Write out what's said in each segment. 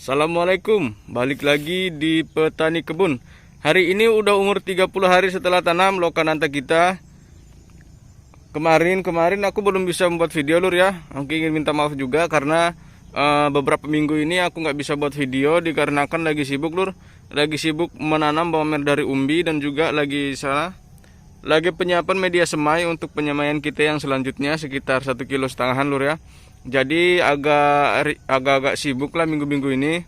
Assalamualaikum, balik lagi di Petani Kebun. Hari ini udah umur 30 hari setelah tanam Lokanantha kita. Kemarin aku belum bisa membuat video lur ya. Aku ingin minta maaf juga karena beberapa minggu ini aku nggak bisa buat video dikarenakan lagi sibuk lur. Lagi sibuk menanam bawang merah dari umbi dan juga lagi penyiapan media semai untuk penyemaian kita yang selanjutnya sekitar 1,5 kg lur ya. Jadi agak sibuk lah minggu-minggu ini.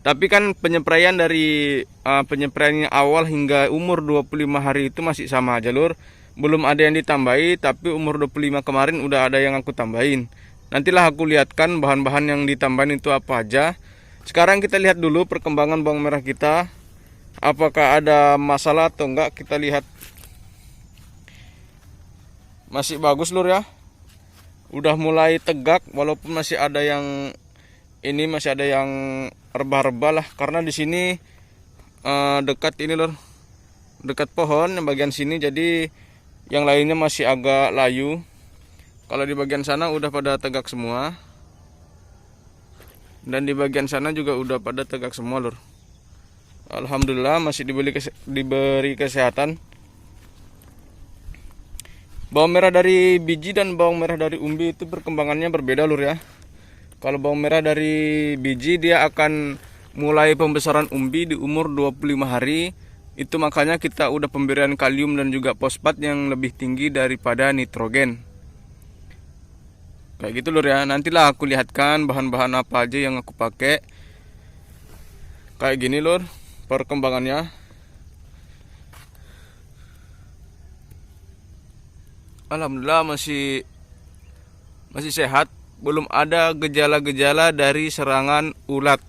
Tapi kan penyempraian dari penyempraian awal hingga umur 25 hari itu masih sama aja lur. Belum ada yang ditambahi, tapi umur 25 kemarin udah ada yang aku tambahin. Nantilah aku lihatkan bahan-bahan yang ditambahin itu apa aja. Sekarang kita lihat dulu perkembangan bawang merah kita. Apakah ada masalah atau enggak, kita lihat. Masih bagus lur ya. Udah mulai tegak walaupun masih ada yang rebah-rebah lah, karena di sini dekat ini lor, dekat pohon yang bagian sini, jadi yang lainnya masih agak layu. Kalau di bagian sana udah pada tegak semua, dan di bagian sana juga udah pada tegak semua lor. Alhamdulillah masih diberi kesehatan. Bawang merah dari biji dan bawang merah dari umbi itu perkembangannya berbeda lur ya. Kalau bawang merah dari biji dia akan mulai pembesaran umbi di umur 25 hari. Itu makanya kita udah pemberian kalium dan juga fosfat yang lebih tinggi daripada nitrogen. Kayak gitu lur ya. Nantilah aku lihatkan bahan-bahan apa aja yang aku pakai. Kayak gini lur perkembangannya. Alhamdulillah masih sehat, belum ada gejala-gejala dari serangan ulat.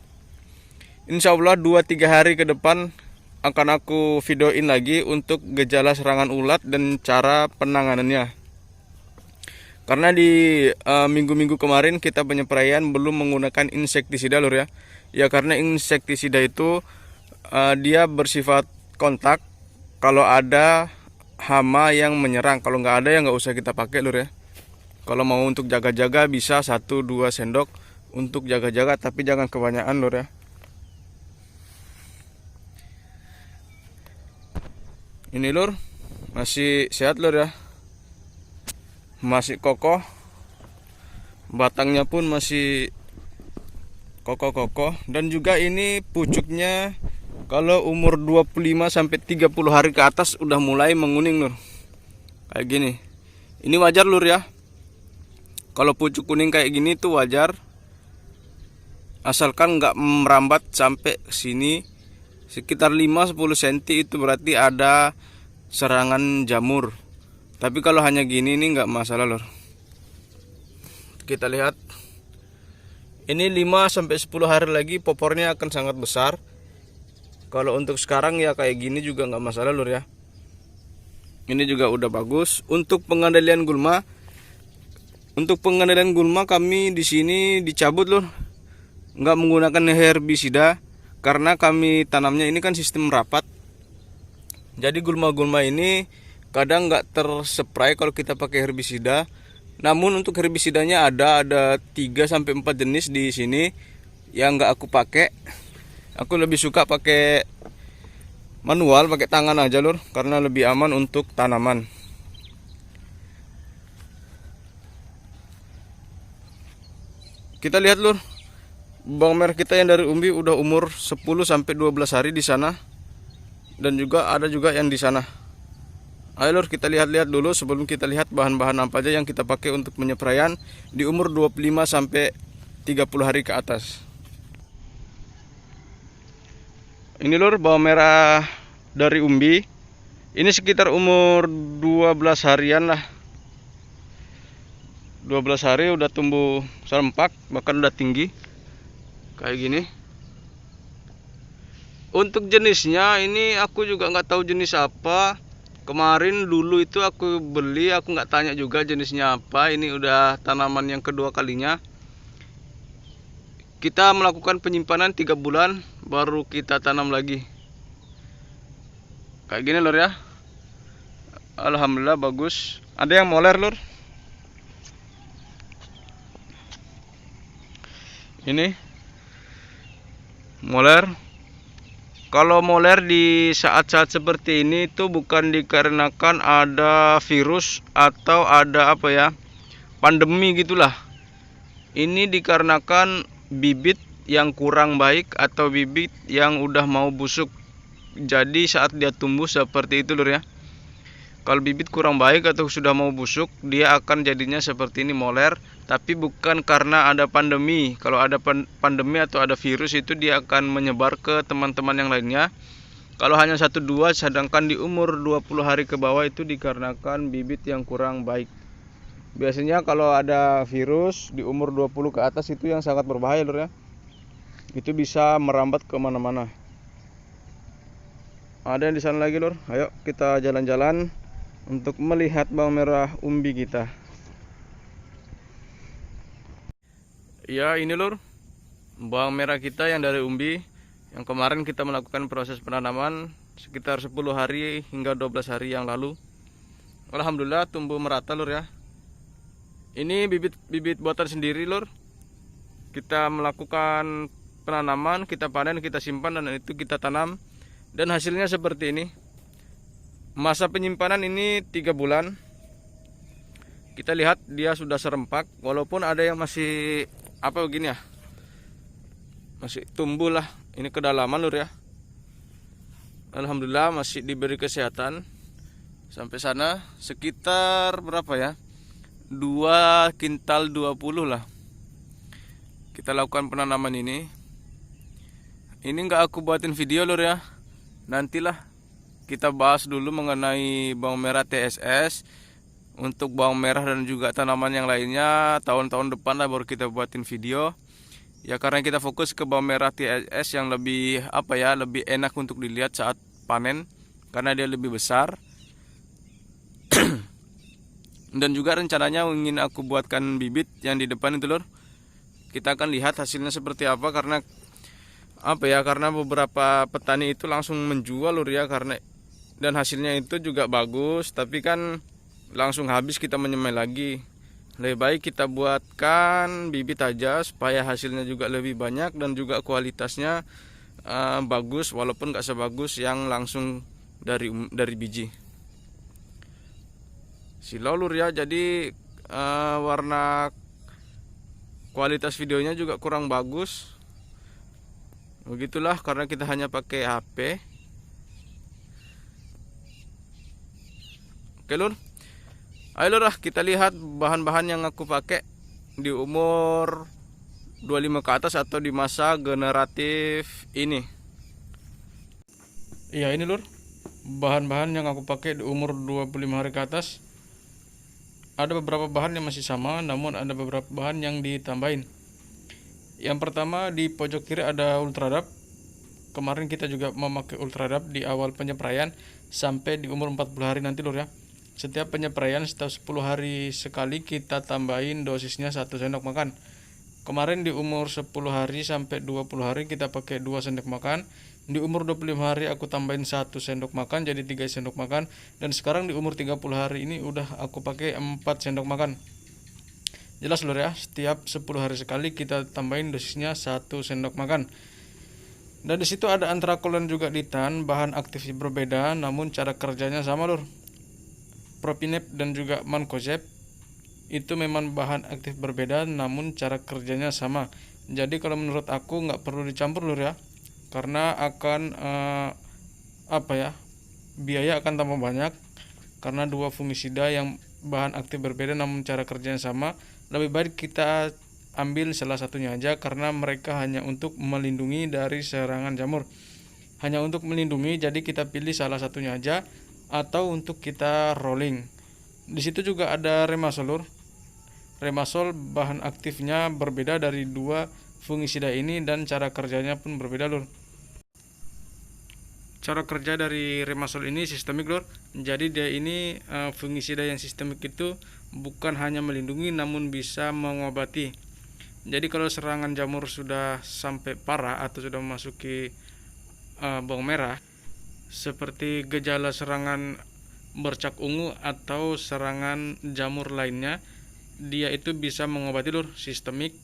Insya Allah 2-3 hari ke depan akan aku videoin lagi untuk gejala serangan ulat dan cara penanganannya. Karena di minggu-minggu kemarin kita penyempraian belum menggunakan insektisida lur ya. Ya karena insektisida itu dia bersifat kontak. Kalau ada hama yang menyerang, kalau nggak ada ya nggak usah kita pakai lur ya. Kalau mau untuk jaga-jaga bisa 1-2 sendok untuk jaga-jaga, tapi jangan kebanyakan lur ya. Ini lur masih sehat lur ya, masih kokoh, batangnya pun masih kokoh-kokoh, dan juga ini pucuknya kalau umur 25-30 hari ke atas udah mulai menguning lur. Kayak gini. Ini wajar lur ya. Kalau pucuk kuning kayak gini tuh wajar. Asalkan nggak merambat sampai sini. Sekitar 5-10 cm itu berarti ada serangan jamur. Tapi kalau hanya gini ini nggak masalah lur. Kita lihat. Ini 5-10 hari lagi popornya akan sangat besar. Kalau untuk sekarang ya kayak gini juga nggak masalah lur ya. Ini juga udah bagus. Untuk pengendalian gulma, kami di sini dicabut lur, nggak menggunakan herbisida karena kami tanamnya ini kan sistem rapat. Jadi gulma-gulma ini kadang nggak terspray kalau kita pakai herbisida. Namun untuk herbisidanya ada 3-4 jenis di sini yang nggak aku pakai. Aku lebih suka pakai manual, pakai tangan aja lur, karena lebih aman untuk tanaman. Kita lihat lur, bawang merah kita yang dari umbi udah umur 10-12 hari di sana, dan juga ada juga yang di sana. Ayo lur kita lihat-lihat dulu sebelum kita lihat bahan-bahan apa aja yang kita pakai untuk penyempraian di umur 25-30 hari ke atas. Ini lur bawang merah dari umbi. Ini sekitar umur 12 harian lah. 12 hari udah tumbuh serempak, bahkan udah tinggi. Kayak gini. Untuk jenisnya ini aku juga nggak tahu jenis apa. Kemarin dulu itu aku beli, aku nggak tanya juga jenisnya apa. Ini udah tanaman yang kedua kalinya. Kita melakukan penyimpanan 3 bulan baru kita tanam lagi. Kayak gini lur ya. Alhamdulillah bagus. Ada yang moler lur. Ini moler. Kalau moler di saat-saat seperti ini itu bukan dikarenakan ada virus atau ada apa ya, pandemi gitulah. Ini dikarenakan bibit yang kurang baik atau bibit yang udah mau busuk. Jadi saat dia tumbuh seperti itu lur ya. Kalau bibit kurang baik atau sudah mau busuk, dia akan jadinya seperti ini moler. Tapi bukan karena ada pandemi. Kalau ada pandemi atau ada virus itu dia akan menyebar ke teman-teman yang lainnya. Kalau hanya 1-2, sedangkan di umur 20 hari ke bawah itu dikarenakan bibit yang kurang baik. Biasanya kalau ada virus di umur 20 ke atas itu yang sangat berbahaya lur ya. Itu bisa merambat kemana-mana. Ada yang di sana lagi lur. Ayo kita jalan-jalan untuk melihat bawang merah umbi kita. Ya ini lur, bawang merah kita yang dari umbi. Yang kemarin kita melakukan proses penanaman sekitar 10 hari hingga 12 hari yang lalu. Alhamdulillah tumbuh merata lur ya. Ini bibit buatan sendiri lur. Kita melakukan penanaman, kita panen, kita simpan, dan itu kita tanam. Dan hasilnya seperti ini. Masa penyimpanan ini 3 bulan. Kita lihat dia sudah serempak. Walaupun ada yang masih apa begini ya, masih tumbuh lah. Ini kedalaman lur ya. Alhamdulillah masih diberi kesehatan. Sampai sana sekitar berapa ya, 2 kintal 20 lah. Kita lakukan penanaman ini. Ini nggak aku buatin video lur ya. Nantilah kita bahas dulu mengenai bawang merah TSS. Untuk bawang merah dan juga tanaman yang lainnya tahun-tahun depan lah baru kita buatin video. Ya karena kita fokus ke bawang merah TSS yang lebih apa ya, lebih enak untuk dilihat saat panen karena dia lebih besar. Dan juga rencananya ingin aku buatkan bibit yang di depan itu lur. Kita akan lihat hasilnya seperti apa karena apa ya, karena beberapa petani itu langsung menjual lur ya, karena dan hasilnya itu juga bagus, tapi kan langsung habis kita menyemai lagi. Lebih baik kita buatkan bibit aja supaya hasilnya juga lebih banyak dan juga kualitasnya bagus, walaupun gak sebagus yang langsung dari biji. Silau lur ya, jadi warna kualitas videonya juga kurang bagus. Begitulah karena kita hanya pakai HP. Oke lur, ayo lur kita lihat bahan-bahan yang aku pakai di umur 25 ke atas atau di masa generatif ini. Iya ini lur, bahan-bahan yang aku pakai di umur 25 hari ke atas. Ada beberapa bahan yang masih sama, namun ada beberapa bahan yang ditambahin. Yang pertama di pojok kiri ada Ultradap. Kemarin kita juga memakai Ultradap di awal penyepraian sampai di umur 40 hari nanti lur ya. Setiap penyepraian setiap 10 hari sekali kita tambahin dosisnya 1 sendok makan. Kemarin di umur 10 hari sampai 20 hari kita pakai 2 sendok makan. Di umur 25 hari aku tambahin 1 sendok makan jadi 3 sendok makan. Dan sekarang di umur 30 hari ini udah aku pakai 4 sendok makan. Jelas lur ya, setiap 10 hari sekali kita tambahin dosisnya 1 sendok makan. Dan di situ ada Anthraquinone juga ditan, bahan aktifnya berbeda namun cara kerjanya sama lur. Propinep dan juga Mancozeb itu memang bahan aktif berbeda namun cara kerjanya sama. Jadi kalau menurut aku nggak perlu dicampur lur ya, karena akan apa ya, biaya akan tambah banyak karena dua fungisida yang bahan aktif berbeda namun cara kerjanya sama. Lebih baik kita ambil salah satunya aja karena mereka hanya untuk melindungi dari serangan jamur. Hanya untuk melindungi, jadi kita pilih salah satunya aja atau untuk kita rolling. Di situ juga ada Remasol lur. Remasol bahan aktifnya berbeda dari dua fungisida ini dan cara kerjanya pun berbeda lur. Cara kerja dari Remasol ini sistemik lur. Jadi dia ini fungisida yang sistemik itu bukan hanya melindungi namun bisa mengobati. Jadi kalau serangan jamur sudah sampai parah atau sudah memasuki bawang merah, seperti gejala serangan bercak ungu atau serangan jamur lainnya, dia itu bisa mengobati lur, sistemik.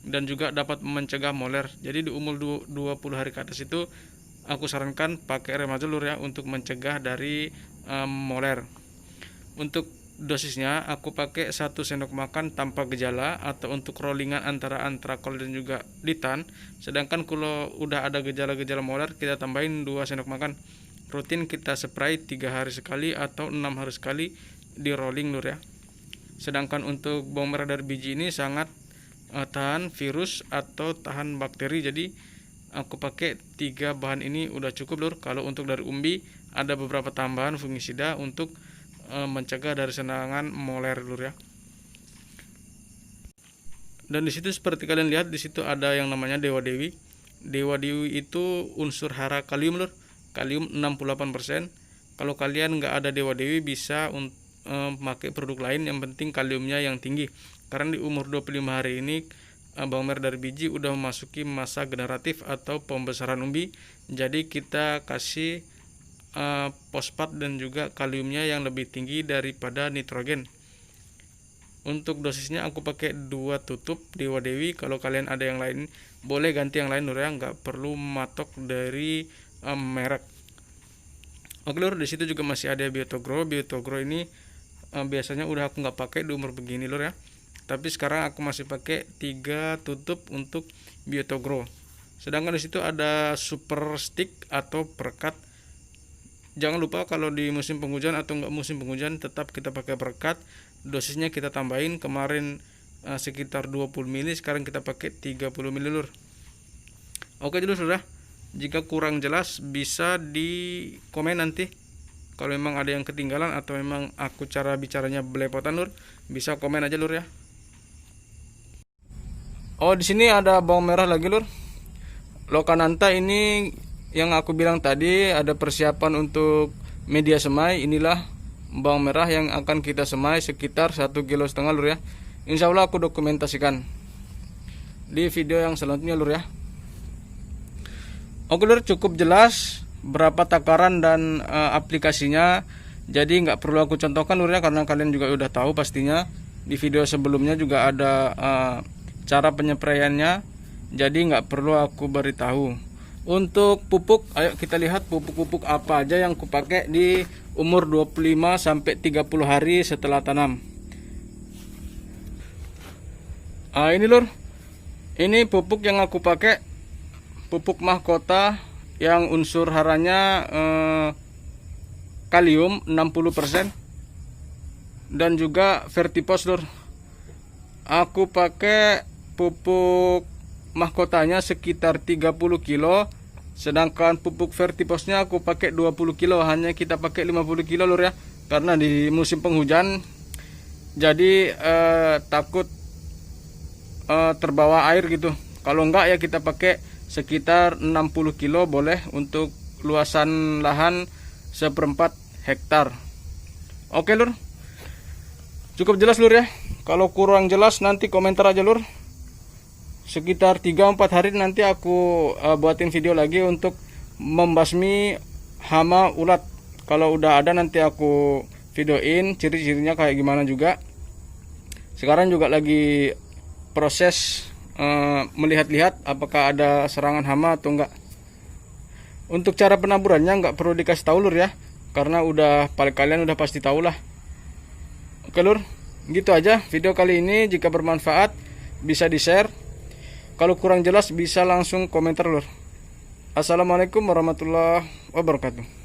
dan juga dapat mencegah moler. Jadi di umur 20 hari ke atas itu aku sarankan pakai Remazol lur ya, untuk mencegah dari moler. Untuk dosisnya aku pakai 1 sendok makan tanpa gejala, atau untuk rollingan antara antrakol dan juga ditan. Sedangkan kalau udah ada gejala-gejala moler kita tambahin 2 sendok makan. Rutin kita spray 3 hari sekali atau 6 hari sekali di rolling lur ya. Sedangkan untuk bawang merah dari biji ini sangat tahan virus atau tahan bakteri, jadi aku pakai 3 bahan ini udah cukup lur. Kalau untuk dari umbi ada beberapa tambahan fungisida untuk mencegah dari serangan moler lur ya. Dan di situ seperti kalian lihat, di situ ada yang namanya Dewa Dewi. Dewa Dewi itu unsur hara kalium lur, kalium 68%. Kalau kalian nggak ada Dewa Dewi bisa pakai produk lain, yang penting kaliumnya yang tinggi. Karena di umur 25 hari ini bawang merah dari biji udah memasuki masa generatif atau pembesaran umbi. Jadi kita kasih fosfat dan juga kaliumnya yang lebih tinggi daripada nitrogen. Untuk dosisnya aku pakai 2 tutup Dewa Dewi. Kalau kalian ada yang lain boleh ganti yang lain lur ya, nggak perlu matok dari merek. Oke lur, di situ juga masih ada Biotogro. Biotogro ini biasanya udah aku nggak pakai di umur begini lur ya, tapi sekarang aku masih pakai 3 tutup untuk Biotogro. Sedangkan di situ ada Super Stick atau perekat. Jangan lupa kalau di musim penghujan atau enggak musim penghujan tetap kita pakai perekat. Dosisnya kita tambahin, kemarin sekitar 20 ml, sekarang kita pakai 30 ml lur. Oke dulu sudah. Jika kurang jelas bisa di komen nanti. Kalau memang ada yang ketinggalan atau memang aku cara bicaranya belepotan lur, bisa komen aja lur ya. Oh, di sini ada bawang merah lagi lur. Lokananta ini yang aku bilang tadi, ada persiapan untuk media semai. Inilah bawang merah yang akan kita semai sekitar 1,5 kg lur ya. Insya Allah aku dokumentasikan di video yang selanjutnya lur ya. Oke lur, cukup jelas berapa takaran dan aplikasinya. Jadi nggak perlu aku contohkan lur ya, karena kalian juga udah tahu pastinya. Di video sebelumnya juga ada cara penyepraiannya, jadi nggak perlu aku beritahu. Untuk pupuk, ayo kita lihat pupuk-pupuk apa aja yang kupakai di umur 25 sampai 30 hari setelah tanam. Ini lur, ini pupuk yang aku pakai, pupuk mahkota yang unsur haranya kalium 60% dan juga Vertipos lur. Aku pakai pupuk mahkotanya sekitar 30 kilo, sedangkan pupuk Vertiposnya aku pakai 20 kilo. Hanya kita pakai 50 kilo lur ya, karena di musim penghujan jadi takut terbawa air gitu. Kalau enggak ya kita pakai sekitar 60 kilo boleh untuk luasan lahan 1/4 hektar. Oke lur, cukup jelas lur ya. Kalau kurang jelas nanti komentar aja lur. Sekitar 3-4 hari nanti aku buatin video lagi untuk membasmi hama ulat. Kalau udah ada nanti aku videoin ciri-cirinya kayak gimana juga. Sekarang juga lagi proses melihat-lihat apakah ada serangan hama atau enggak. Untuk cara penaburannya nggak perlu dikasih tahu lur ya, karena kalian udah pasti tahu lah. Oke lur, gitu aja video kali ini. Jika bermanfaat bisa di-share. Kalau kurang jelas bisa langsung komentar lur. Assalamualaikum warahmatullahi wabarakatuh.